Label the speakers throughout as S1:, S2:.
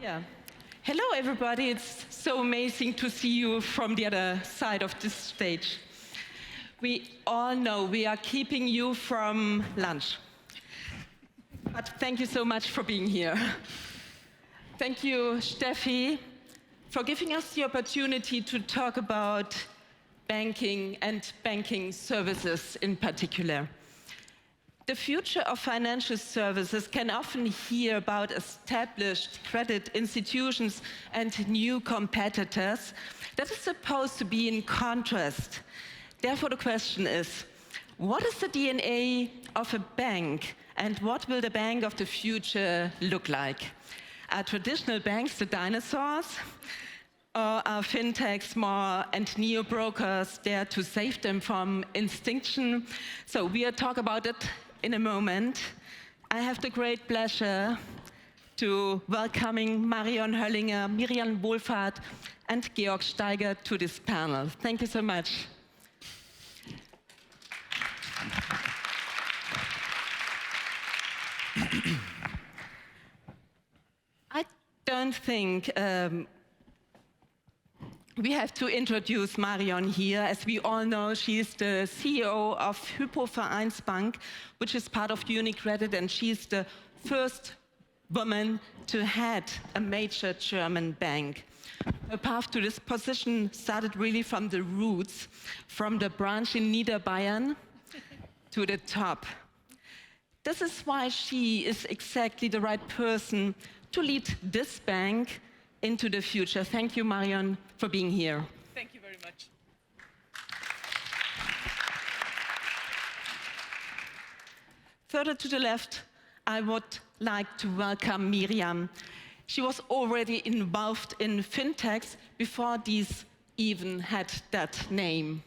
S1: Yeah. Hello, everybody. It's so amazing to see you from the other side of this stage. We all know we are keeping you from lunch. But thank you so much for being here. Thank you, Steffi, for giving us the opportunity to talk about banking and banking services in particular. The future of financial services can often hear about established credit institutions and new competitors. That is supposed to be in contrast. Therefore, the question is, what is the DNA of a bank, and what will the bank of the future look like? Are traditional banks the dinosaurs? Or are fintechs more and neo-brokers there to save them from extinction? So we'll talk about it in a moment. I have the great pleasure to welcoming Marion Höllinger, Miriam Wohlfarth, and Georg Steiger to this panel. Thank you so much. I don't think we have to introduce Marion here. As we all know, she is the CEO of HypoVereinsbank, which is part of UniCredit, and she's the first woman to head a major German bank. Her path to this position started really from the roots, from the branch in Niederbayern to the top. This is why she is exactly the right person to lead this bank into the future. Thank you, Marion, for being here.
S2: Thank you very much.
S1: Further to the left, I would like to welcome Miriam. She was already involved in fintechs before these even had that name.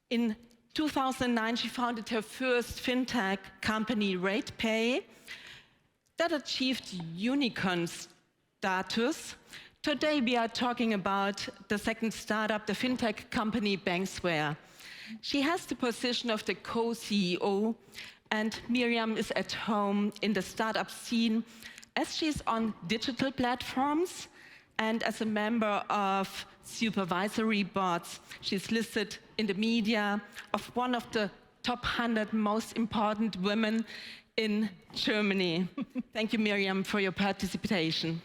S1: In 2009, she founded her first fintech company, RatePay, that achieved unicorn status. Today we are talking about the second startup, the fintech company Banxware. She has the position of the co-CEO, and Miriam is at home in the startup scene as she's on digital platforms and as a member of supervisory boards. She's listed in the media of one of the top 100 most important women in Germany. Thank you, Miriam, for your participation.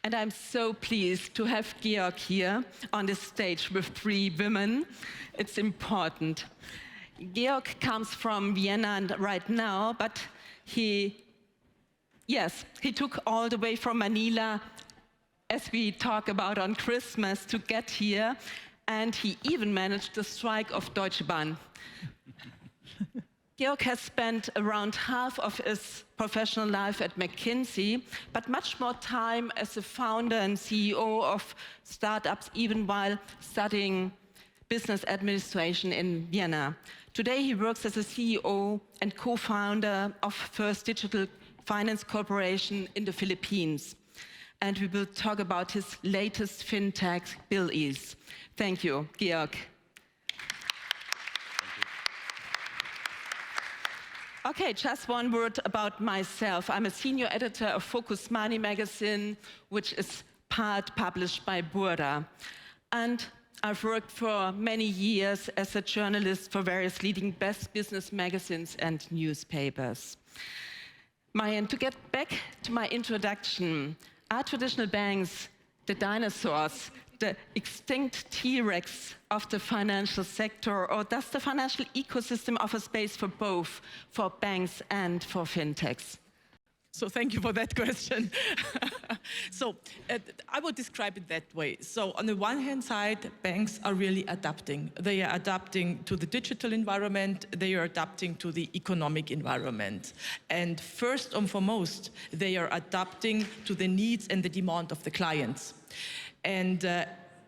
S1: And I'm so pleased to have Georg here on the stage with 3 women. It's important. Georg comes from Vienna right now, but he took all the way from Manila, as we talk about on Christmas, to get here, and he even managed the strike of Deutsche Bahn. Georg has spent around half of his professional life at McKinsey, but much more time as a founder and CEO of startups, even while studying business administration in Vienna. Today he works as a CEO and co-founder of First Digital Finance Corporation in the Philippines. And we will talk about his latest fintech, BillEase. Thank you, Georg. Okay, just one word about myself. I'm a senior editor of Focus Money magazine, which is part published by Burda. And I've worked for many years as a journalist for various leading best business magazines and newspapers. Marion, to get back to my introduction, are traditional banks the dinosaurs, the extinct T-Rex of the financial sector, or does the financial ecosystem offer space for both, for banks and for fintechs?
S2: So thank you for that question. I would describe it that way. So on the one hand side, banks are really adapting. They are adapting to the digital environment. They are adapting to the economic environment. And first and foremost, they are adapting to the needs and the demand of the clients. And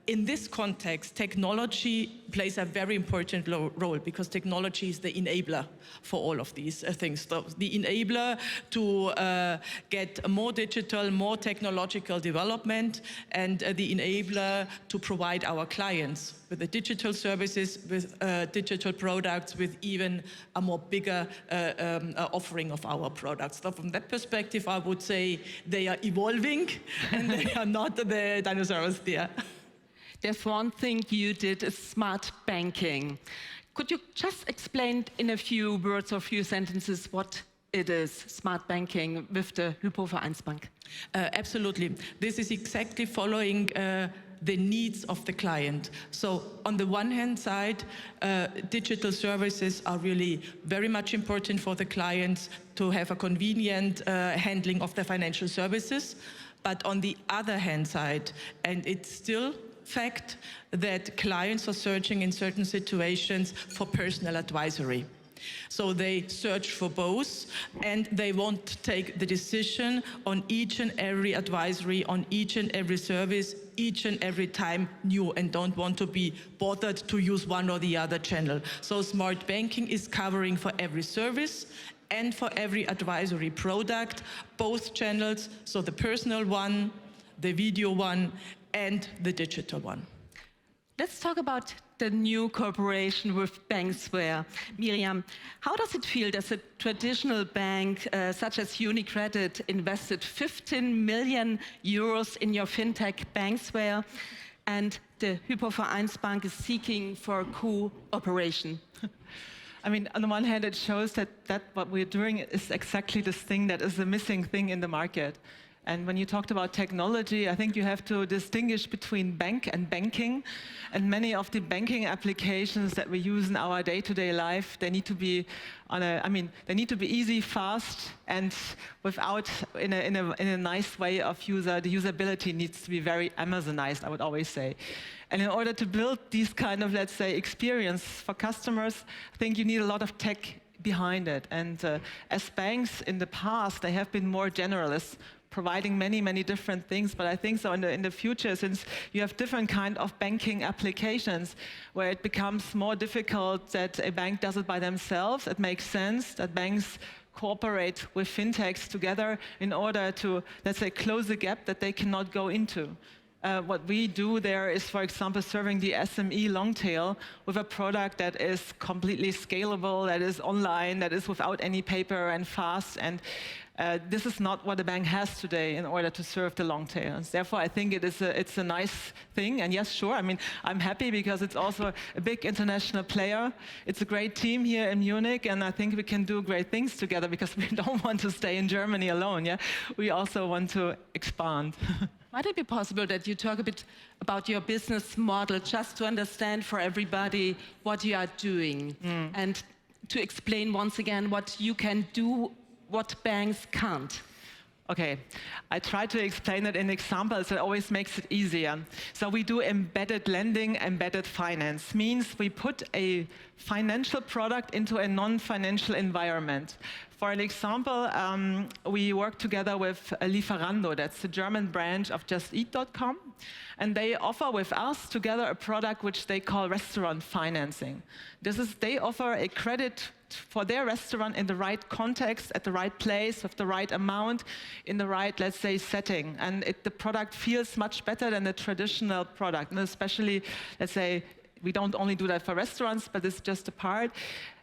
S2: in this context, technology plays a very important role because technology is the enabler for all of these things. So the enabler to get more digital, more technological development, and the enabler to provide our clients with the digital services, with digital products, with even a more bigger offering of our products. So from that perspective, I would say they are evolving and they are not the dinosaurs there.
S1: There's one thing you did is smart banking. Could you just explain in a few words or few sentences what it is, smart banking with the HypoVereinsbank?
S2: Absolutely. This is exactly following the needs of the client. So on the one hand side, digital services are really very much important for the clients to have a convenient handling of the financial services. But on the other hand side, and it's still fact that clients are searching in certain situations for personal advisory. So they search for both, and they want to take the decision on each and every advisory, on each and every service, each and every time new, and don't want to be bothered to use one or the other channel. So smart banking is covering for every service and for every advisory product, both channels, so the personal one, the video one, and the digital one.
S1: Let's talk about the new cooperation with Banxware. Miriam, how does it feel that a traditional bank such as UniCredit invested 15 million euros in your fintech Banxware, and the HypoVereinsbank is seeking for cooperation?
S3: I mean, on the one hand, it shows that what we're doing is exactly this thing that is the missing thing in the market. And when you talked about technology, I think you have to distinguish between bank and banking. And many of the banking applications that we use in our day-to-day life, they need to be they need to be easy, fast, and without in a nice way of user. The usability needs to be very Amazonized, I would always say. And in order to build these kind of, let's say, experience for customers, I think you need a lot of tech behind it. And as banks in the past, they have been more generalists, providing many different things. But I think so in the future, since you have different kind of banking applications where it becomes more difficult that a bank does it by themselves, it makes sense that banks cooperate with fintechs together in order to, let's say, close the gap that they cannot go into. What we do there is, for example, serving the SME long tail with a product that is completely scalable, that is online, that is without any paper and fast. And this is not what a bank has today in order to serve the long tail. And therefore, I think it's a nice thing. And yes, sure, I mean, I'm happy because it's also a big international player. It's a great team here in Munich, and I think we can do great things together because we don't want to stay in Germany alone. Yeah, we also want to expand.
S1: Might it be possible that you talk a bit about your business model, just to understand for everybody what you are doing, and to explain once again what you can do, what banks can't?
S3: Okay, I try to explain it in examples. It always makes it easier. So we do embedded lending, embedded finance. Means we put a financial product into a non-financial environment. For an example, we work together with Lieferando, that's the German branch of JustEat.com, and they offer with us together a product which they call restaurant financing. They offer a credit for their restaurant in the right context, at the right place, with the right amount, in the right, let's say, setting. And the product feels much better than the traditional product, and especially, let's say, we don't only do that for restaurants, but it's just a part.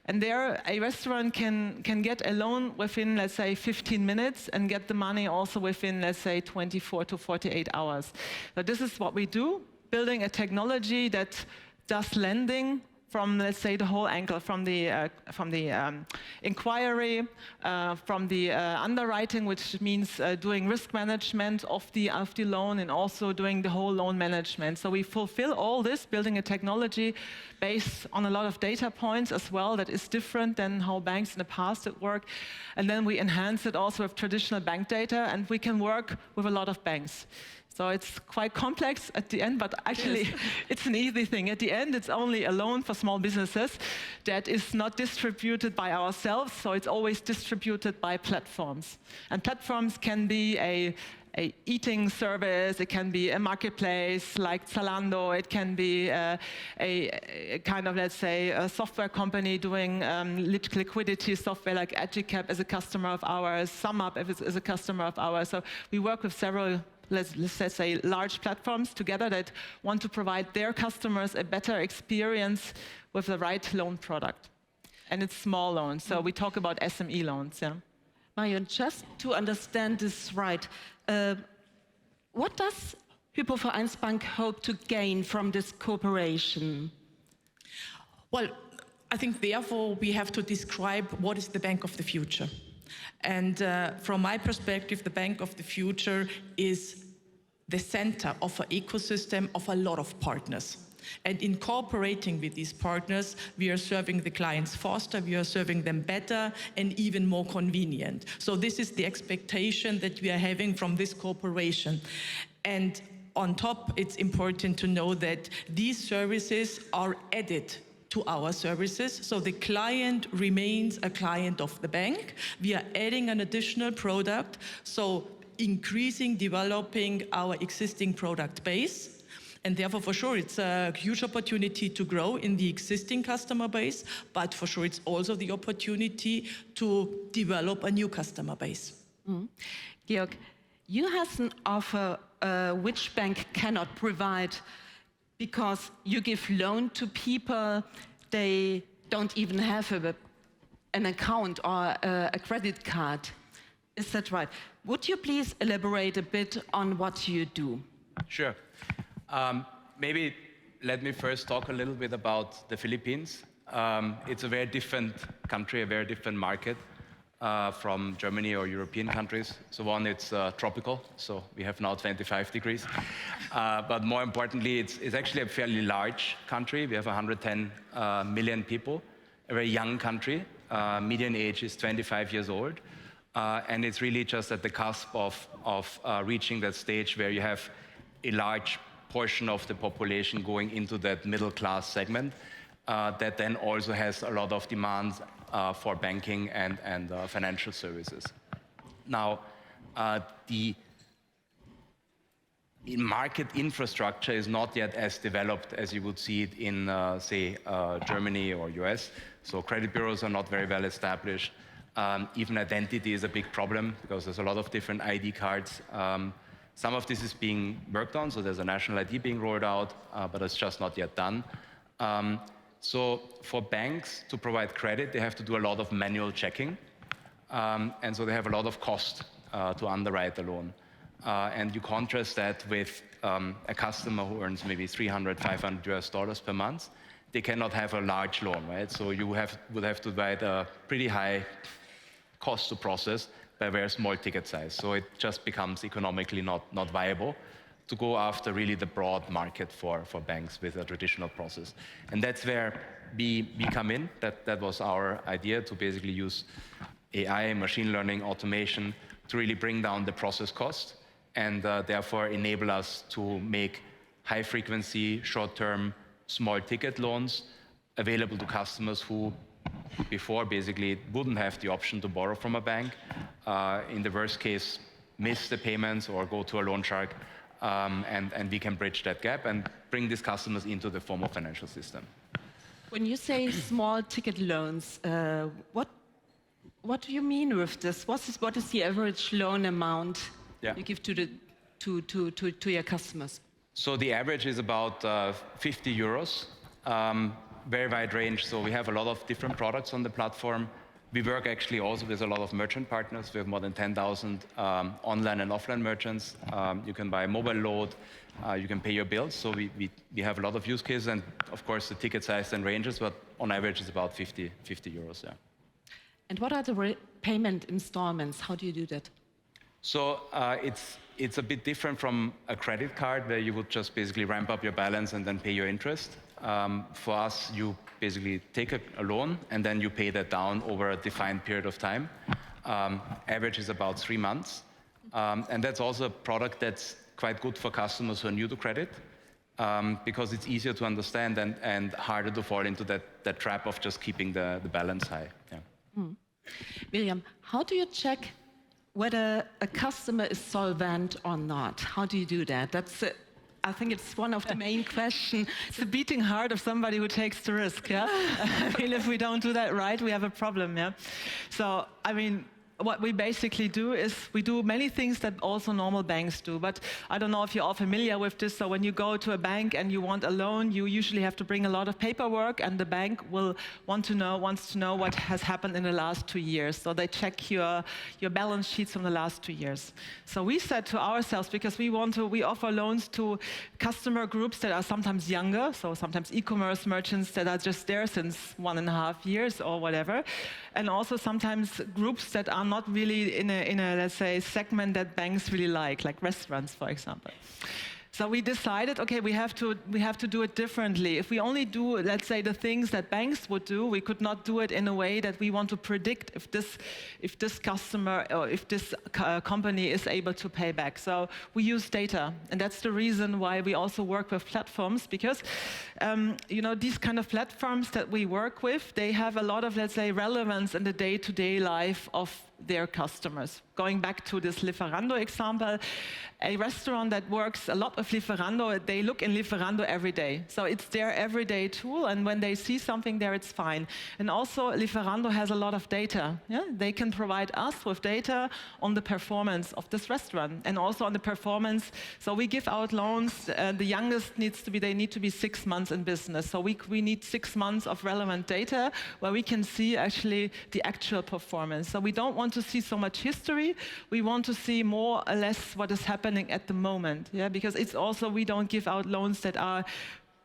S3: And there, a restaurant can get a loan within, let's say, 15 minutes and get the money also within, let's say, 24 to 48 hours. So this is what we do, building a technology that does lending from, let's say, the whole angle, from the inquiry, from the underwriting, which means doing risk management of the loan, and also doing the whole loan management. So we fulfill all this, building a technology based on a lot of data points as well that is different than how banks in the past had worked. And then we enhance it also with traditional bank data, and we can work with a lot of banks. So it's quite complex at the end, but actually it's an easy thing. At the end, it's only a loan for small businesses that is not distributed by ourselves, so it's always distributed by platforms. And platforms can be a a eating service, it can be a marketplace like Zalando, it can be a kind of, let's say, a software company doing liquidity software like Agicap as a customer of ours, SumUp as a customer of ours. So we work with several, let's say, large platforms together that want to provide their customers a better experience with the right loan product. And it's small loans, so we talk about SME loans, yeah.
S1: Marion, just to understand this right, what does HypoVereinsbank hope to gain from this cooperation?
S2: Well, I think therefore we have to describe what is the bank of the future. And from my perspective, the bank of the future is the center of an ecosystem of a lot of partners. And in cooperating with these partners, we are serving the clients faster, we are serving them better and even more convenient. So this is the expectation that we are having from this cooperation. And on top, it's important to know that these services are added to our services. So the client remains a client of the bank. We are adding an additional product, so increasing, developing our existing product base. And therefore, for sure, it's a huge opportunity to grow in the existing customer base, but for sure, it's also the opportunity to develop a new customer base.
S1: Georg, you have an offer which bank cannot provide, because you give loan to people, they don't even have an account or a credit card. Is that right? Would you please elaborate a bit on what you do?
S4: Sure. Maybe let me first talk a little bit about the Philippines. It's a very different country, a very different market from Germany or European countries. So one, it's tropical, so we have now 25 degrees. But more importantly, it's actually a fairly large country. We have 110 million people, a very young country. Median age is 25 years old. And it's really just at the cusp of reaching that stage where you have a large portion of the population going into that middle class segment that then also has a lot of demands for banking and financial services. Now, the market infrastructure is not yet as developed as you would see it in, say, Germany or US. So credit bureaus are not very well established. Even identity is a big problem because there's a lot of different ID cards. Some of this is being worked on, so there's a national ID being rolled out, but it's just not yet done. So for banks to provide credit, they have to do a lot of manual checking. And so they have a lot of cost to underwrite a loan. And you contrast that with a customer who earns maybe $300, $500 per month. They cannot have a large loan, right? So you would have to provide a pretty high cost to process by a very small ticket size. So it just becomes economically not viable to go after really the broad market for banks with a traditional process. And that's where we come in. That was our idea, to basically use AI, machine learning, automation to really bring down the process cost and therefore enable us to make high frequency, short-term, small ticket loans available to customers who before basically wouldn't have the option to borrow from a bank, in the worst case, miss the payments or go to a loan shark, and we can bridge that gap and bring these customers into the formal financial system.
S1: When you say small ticket loans, what do you mean with this? What is the average loan amount you give to your customers?
S4: So the average is about 50 euros. Very wide range, so we have a lot of different products on the platform. We work actually also with a lot of merchant partners. We have more than 10,000 online and offline merchants. You can buy mobile load, you can pay your bills, so we have a lot of use cases, and of course the ticket size and ranges, but on average it's about 50 euros, yeah.
S1: And what are the payment installments? How do you do that?
S4: So it's a bit different from a credit card where you would just basically ramp up your balance and then pay your interest. For us, you basically take a loan and then you pay that down over a defined period of time. Average is about 3 months. And that's also a product that's quite good for customers who are new to credit, because it's easier to understand and harder to fall into that trap of just keeping the balance high. Yeah.
S1: Miriam, how do you check whether a customer is solvent or not. How do you do that? I think it's one of the main questions.
S3: It's the beating heart of somebody who takes the risk, yeah? I mean, if we don't do that right, we have a problem, yeah? So, I mean, what we basically do is we do many things that also normal banks do, but I don't know if you're all familiar with this. So when you go to a bank and you want a loan, you usually have to bring a lot of paperwork, and the bank will wants to know what has happened in the last 2 years. So they check your balance sheets from the last 2 years. So we said to ourselves, because we offer loans to customer groups that are sometimes younger, so sometimes e-commerce merchants that are just there since 1.5 years or whatever, and also sometimes groups that are not really in a let's say segment that banks really like restaurants, for example. So we decided, okay, we have to do it differently. If we only do, let's say, the things that banks would do, we could not do it in a way that we want to predict if this customer or if this company is able to pay back. So we use data, and that's the reason why we also work with platforms, because you know, these kind of platforms that we work with, they have a lot of, let's say, relevance in the day-to-day life of their customers. Going back to this Lieferando example, a restaurant that works a lot with Lieferando, they look in Lieferando every day. So it's their everyday tool, and when they see something there, it's fine. And also, Lieferando has a lot of data. Yeah? They can provide us with data on the performance of this restaurant, and also on the performance. So we give out loans. The youngest they need to be 6 months in business. So we need 6 months of relevant data where we can see actually the actual performance. So we don't want to see so much history. We want to see more or less what is happening at the moment. Yeah, because it's also, we don't give out loans that are,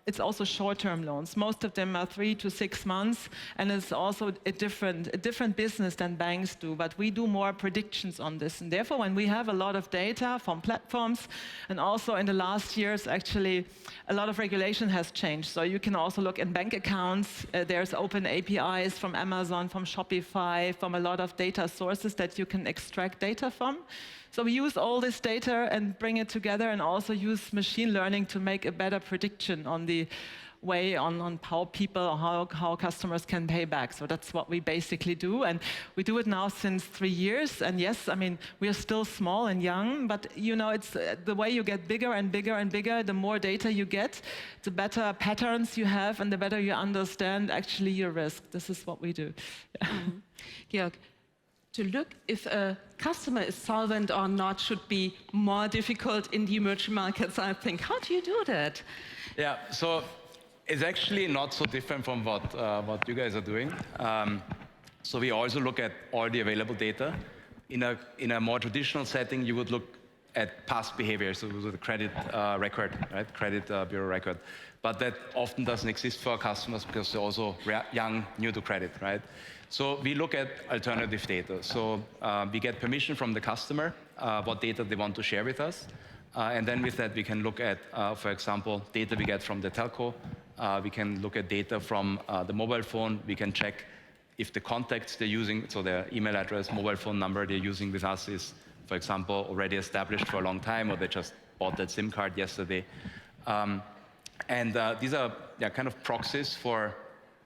S3: it's also short-term loans. Most of them are 3 to 6 months, and it's also a different business than banks do. But we do more predictions on this, and therefore, when we have a lot of data from platforms, and also in the last years, actually, a lot of regulation has changed. So you can also look in bank accounts. There's open APIs from Amazon, from Shopify, from a lot of data sources that you can extract data from. So we use all this data and bring it together, and also use machine learning to make a better prediction on the way on how people or how customers can pay back. So that's what we basically do, and we do it now since 3 years. And yes, I mean, we are still small and young, but you know, it's the way you get bigger and bigger and bigger, the more data you get, the better patterns you have, and the better you understand actually your risk. This is what we do.
S1: Mm-hmm. Georg, to look if a customer is solvent or not should be more difficult in the emerging markets, I think. How do you do that?
S4: Yeah, so it's actually not so different from what you guys are doing. So we also look at all the available data. In a more traditional setting, you would look at past behavior, so the credit record, right? Credit bureau record. But that often doesn't exist for our customers because they're also young, new to credit, right? So we look at alternative data. So we get permission from the customer, what data they want to share with us. And then with that, we can look at, for example, data we get from the telco. We can look at data from the mobile phone. We can check if the contacts they're using, so their email address, mobile phone number they're using with us is, for example, already established for a long time, or they just bought that SIM card yesterday. These are kind of proxies for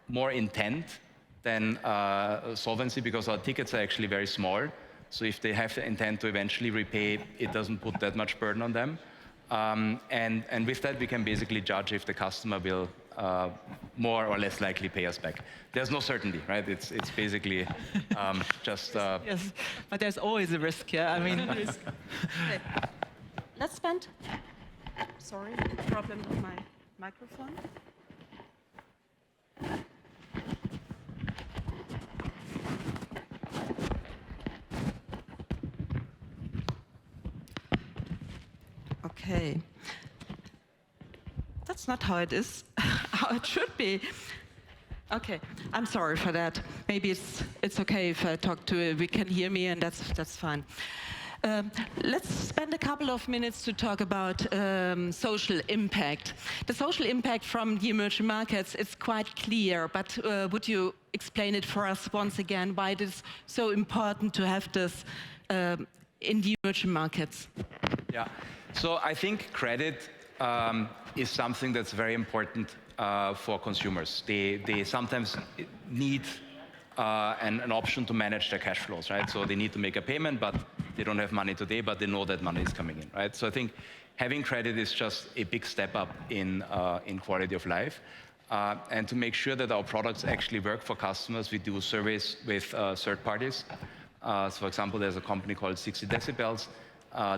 S4: more intent than solvency, because our tickets are actually very small. So if they have the intent to eventually repay, it doesn't put that much burden on them. And with that, we can basically judge if the customer will more or less likely pay us back. There's no certainty, right? It's basically just...
S3: Yes, but there's always a risk, yeah? I mean...
S1: Okay. Let's spend... Sorry, problem with my microphone. Okay. That's not how it is, how it should be. Okay, I'm sorry for that. Maybe it's okay if I talk to we can hear me, and that's fine. Let's spend a couple of minutes to talk about social impact. The social impact from the emerging markets is quite clear, but would you explain it for us once again, why it is so important to have this in the emerging markets?
S4: Yeah, so I think credit is something that's very important for consumers. They sometimes need an option to manage their cash flows, right? So they need to make a payment, but They don't have money today, but they know that money is coming in, right? So I think having credit is just a big step up in quality of life. And to make sure that our products actually work for customers, we do surveys with third parties. So for example, there's a company called 60 Decibels.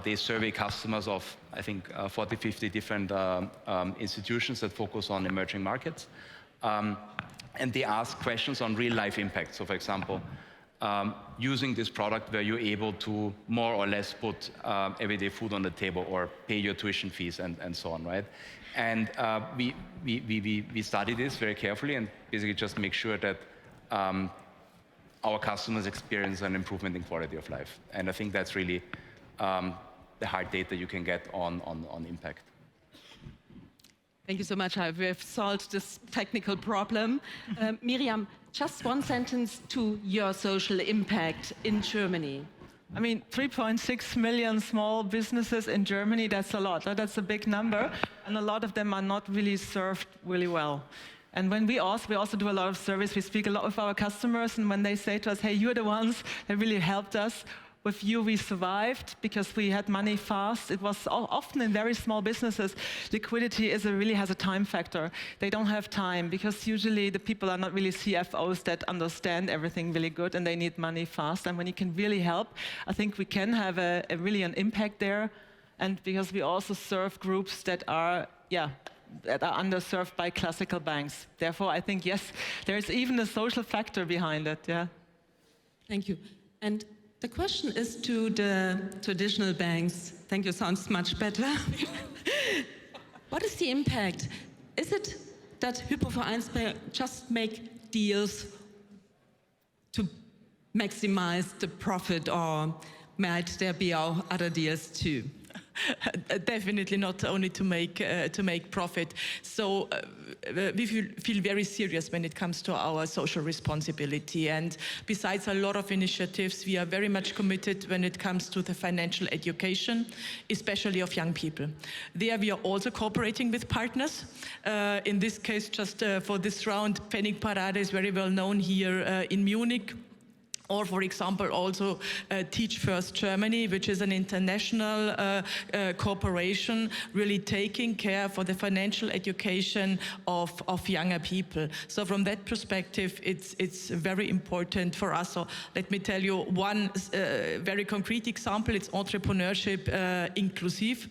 S4: They survey customers of, I think, 40, 50 different institutions that focus on emerging markets. And they ask questions on real-life impact. So for example, using this product, were you able to more or less put everyday food on the table or pay your tuition fees and so on, right? And we study this very carefully and basically just make sure that our customers experience an improvement in quality of life. And I think that's really the hard data you can get on impact.
S1: Thank you so much. We have solved this technical problem. Miriam, just one sentence to your social impact in Germany.
S3: I mean, 3.6 million small businesses in Germany, that's a lot. That's a big number, and a lot of them are not really served really well. And when we also do a lot of surveys. We speak a lot with our customers, and when they say to us, hey, you're the ones that really helped us. With you, we survived because we had money fast. It was often in very small businesses, liquidity really has a time factor. They don't have time because usually the people are not really CFOs that understand everything really good, and they need money fast. And when you can really help, I think we can have really an impact there. And because we also serve groups that are underserved by classical banks. Therefore, I think, yes, there's even a social factor behind it, yeah.
S1: Thank you. And the question is to the traditional banks. Thank you, sounds much better. What is the impact? Is it that HypoVereinsbank just make deals to maximize the profit, or might there be other deals too?
S2: Definitely not only to make profit. So we feel very serious when it comes to our social responsibility. And besides a lot of initiatives, we are very much committed when it comes to the financial education, especially of young people. There we are also cooperating with partners. In this case, just for this round, Pfennig Parade is very well known here in Munich. Or, for example, also Teach First Germany, which is an international corporation really taking care for the financial education of younger people. So from that perspective, it's very important for us. So let me tell you one very concrete example. It's Entrepreneurship Inclusive,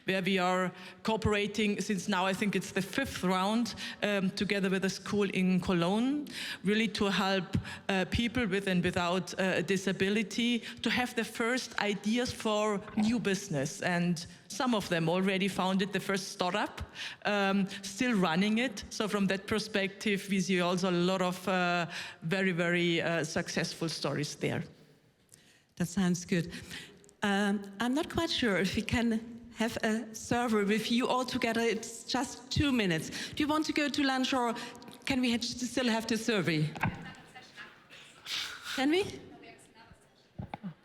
S2: where we are cooperating since now, I think it's the 5th round, together with a school in Cologne, really to help people with and without a disability to have the first ideas for new business. And some of them already founded the first startup, still running it. So from that perspective, we see also a lot of very, very successful stories there.
S1: That sounds good. I'm not quite sure if we can have a server with you all together. It's just 2 minutes. Do you want to go to lunch, or can we still have the survey? Can we?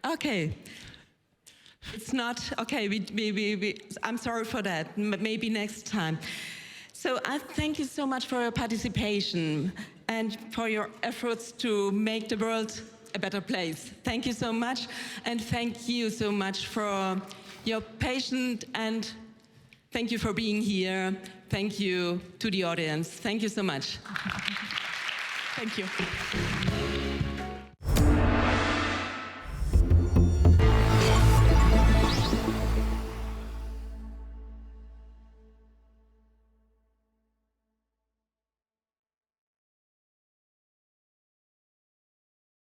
S1: Okay. It's not, okay, I'm sorry for that, maybe next time. So I thank you so much for your participation and for your efforts to make the world a better place. Thank you so much, and thank you so much for your patience, and thank you for being here. Thank you to the audience. Thank you so much.
S2: Thank you.